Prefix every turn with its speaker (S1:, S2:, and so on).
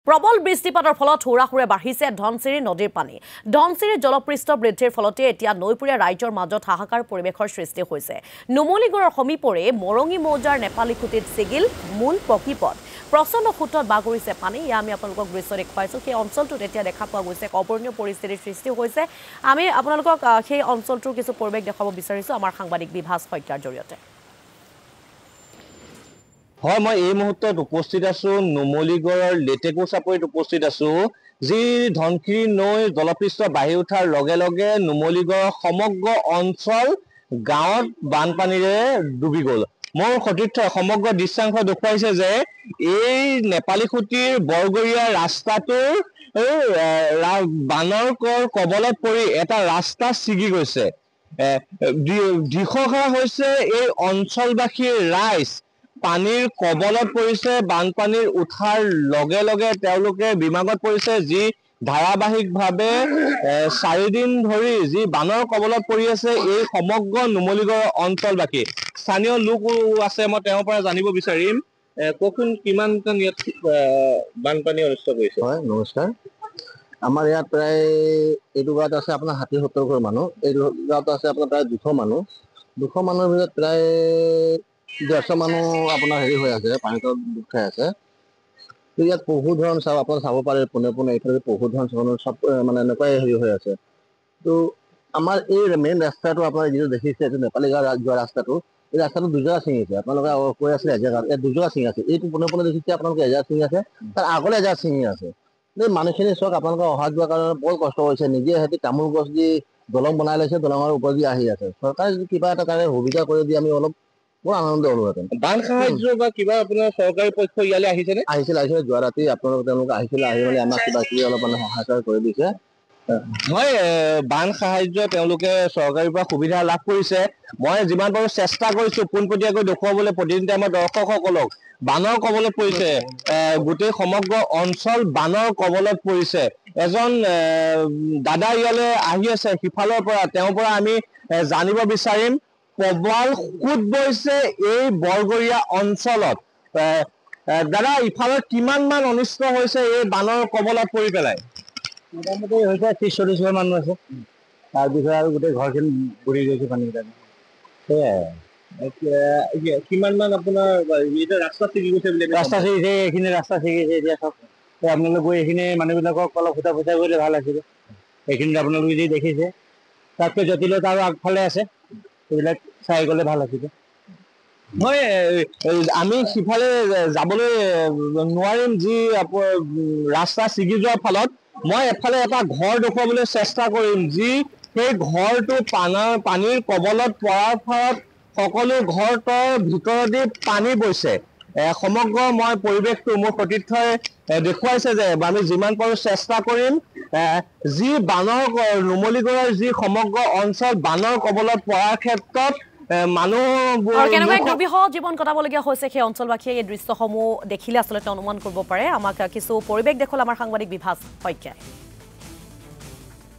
S1: প্ৰবল বৃষ্টিপাতৰ ফলত হুৰাহুৰে বাঢ়িছে ধনচিৰি নদীৰ পানী। ধনচিৰি জলপৃষ্ঠ বৃদ্ধিৰ ফলতে এতিয়া নৈপুৰীয়া ৰাজ্যৰ মাজত হাহাকাৰ পৰিৱেশৰ সৃষ্টি হৈছে। নুমলীগড়ৰ সমীপৰে মৰঙী মৌজাৰ নেপালী খুঁটিত ছিগিল মূল পকীপথ। প্ৰচণ্ড সোঁতত বাগৰিছে পানী। আমি আপোনালোকক দৃশ্য দেখুৱাইছোঁ। সেই অঞ্চলটোত এতিয়া দেখা পোৱা গৈছে অপূৰণীয় পৰিস্থিতিৰ সৃষ্টি হৈছে। আমি আপোনালোকক সেই অঞ্চলটোৰ কিছু পৰিৱেশ দেখাব বিচাৰিছোঁ আমাৰ সাংবাদিক বিভাস শইকীয়াৰ জৰিয়তে।
S2: হয়, মই এই মুহূৰ্তত উপস্থিত আছো নুমলীগড়ৰ লেটেকু চাপৰিত উপস্থিত আছো, যি ধনশিৰি নৈ জলপৃষ্ঠ বাঢ়ি উঠাৰ লগে লগে নুমলীগড়ৰ সমগ্ৰ অঞ্চল গাঁৱত বানপানীৰে ডুবি গ'ল। মোৰ সতীৰ্থই সমগ্ৰ দৃশ্যাংশ দেখুৱাইছে যে এই নেপালী খুঁটিৰ বৰগৰীয়া ৰাস্তাটোৰ বানৰ কবলত পৰি এটা ৰাস্তা ছিগি গৈছে। দিশহৰা হৈছে এই অঞ্চলবাসীৰ ৰাইজ। পানীৰ কবলত পৰিছে। বানপানীৰ উঠাৰ লগে লগে তেওঁলোকে বিমাগত পৰিছে, যি ধাৰাবাহিকভাৱে 4 দিন ধৰি যি বানৰ কবলত পৰি আছে এই সমগ্ৰ নুমলীগড় অঞ্চলবাসী। স্থানীয় লোক আছে, মই তেওঁৰ পৰা জানিব বিচাৰিম। কওকচোন কিমান বানপানী অনিষ্ট কৰিছে?
S3: হয়, নমস্কাৰ। আমাৰ ইয়াত প্ৰায় এইটো গাঁৱত আছে আপোনাৰ 60-70 ঘৰ মানুহ, এইটো গাঁৱত আছে আপোনাৰ প্ৰায় 200 মানুহ। 200 মানুহৰ ভিতৰত প্ৰায় 150 মানুহ আপোনাৰ হেৰি হৈ আছে, পানীত ডুব খাই আছে। তো ইয়াত পশুধন আপোনাৰ চাব পাৰে, পোনে পোনে এইফালে পশুধন চব মানে এনেকুৱাই হেৰি হৈ আছে। তো আমাৰ এই মেইন ৰাস্তাটো আপোনাৰ যিটো দেখিছে, এইটো নেপালী গাঁও যোৱা ৰাস্তাটো, এই ৰাস্তাটো দুজোগা ছিঙিছে। আপোনালোকে কৈ আছিলে এজেগাত, ইয়াত দুজোগা ছিঙি আছে। এইটো পোনে পোনে দেখিছে আপোনালোকে এজেগা ছিঙি আছে, তাৰ আগলৈ এজেগা ছিঙি আছে। এই মানুহখিনি চাওক, আপোনালোকে অহা যোৱাৰ কাৰণে বৰ কষ্ট হৈছে। নিজে সিহঁতি তামোল গছ দি দলং বনাই লৈছে, দলঙৰ ওপৰত দি আহি আছে। চৰকাৰে যদি কিবা এটা কাৰণে সুবিধা কৰি দিয়ে আমি অলপ বৰ আনন্দ হ'লোহেঁতেন।
S2: বান সাহায্য বা কিবা আপোনাৰ চৰকাৰী পক্ষ ইয়ালৈ আহিছেনে?
S3: আহিছিলে যোৱা ৰাতি তেওঁলোকে আহিছিলে, আহি মেলি আমাক কিবা কিবি অলপ মানে সহায় কৰি দিছে।
S2: হয়, বান সাহায্য তেওঁলোকে চৰকাৰীৰ পৰা সুবিধা লাভ কৰিছে। মই যিমান পাৰোঁ চেষ্টা কৰিছোঁ পোনপটীয়াকৈ দেখুৱাবলৈ প্ৰতিনিধি আমাৰ দৰ্শকসকলক। বানৰ কবলত পৰিছে, গোটেই সমগ্ৰ অঞ্চল বানৰ কবলত পৰিছে। এজন দাদা ইয়ালৈ আহি আছে সিফালৰ পৰা, তেওঁৰ পৰা আমি জানিব বিচাৰিম। প্ৰবল সোঁত বৈছে এই বৰগৰীয়া অঞ্চলত। দাদা, ইফালৰ কিমান মান অনিষ্ট হৈছে এই বানৰ কবলত পৰি পেলাই?
S3: মোটামুটি হৈছে 30-40 ঘৰ মানুহ আছে। তাৰপিছত আৰু গোটেই ঘৰখিনি বুৰি গৈছে পানীকেইটা।
S2: সেয়াই। কিমান মান আপোনাৰ ৰাস্তা ছিগি গৈছে বুলি?
S3: ৰাস্তা ছিগিছে, এইখিনি ৰাস্তা ছিগিছে। এতিয়া চাওক, আপোনালোকে গৈ এইখিনি মানুহবিলাকক অলপ সোধা পোছা কৰিলে ভাল আছিলে। এইখিনিত আপোনালোকে যি দেখিছে, তাতকৈ জটিলতা আৰু আগফালে আছে, সেইবিলাক চাই গ'লে ভাল আছিলে।
S2: হয়, আমি সিফালে যাবলৈ নোৱাৰিম যি ৰাস্তা ছিগি যোৱাৰ ফলত। মই এফালে এটা ঘৰ দেখুৱাবলৈ চেষ্টা কৰিম, যি সেই ঘৰটো পানীৰ কবলত পৰাৰ ফলত সকলো ঘৰটোৰ ভিতৰেদি পানী বৈছে। সমগ্ৰ মই পৰিৱেশটো মোৰ সতীৰ্থই দেখুৱাইছে যে আমি যিমান পাৰোঁ চেষ্টা কৰিম। যি নুমলীগড়ৰ যি সমগ্ৰ অঞ্চল বানৰ কবলত পৰাৰ ক্ষেত্ৰত
S1: মানুহবোৰ কেনেকুৱা এক দুৰ্বিষহ জীৱন কটাবলগীয়া হৈছে সেই অঞ্চলবাসীয়ে এই দৃশ্যসমূহ দেখিলে আচলতে অনুমান কৰিব পাৰে। আমাক কিছু পৰিৱেশ দেখুৱালে আমাৰ সাংবাদিক বিভাস শইকীয়াই।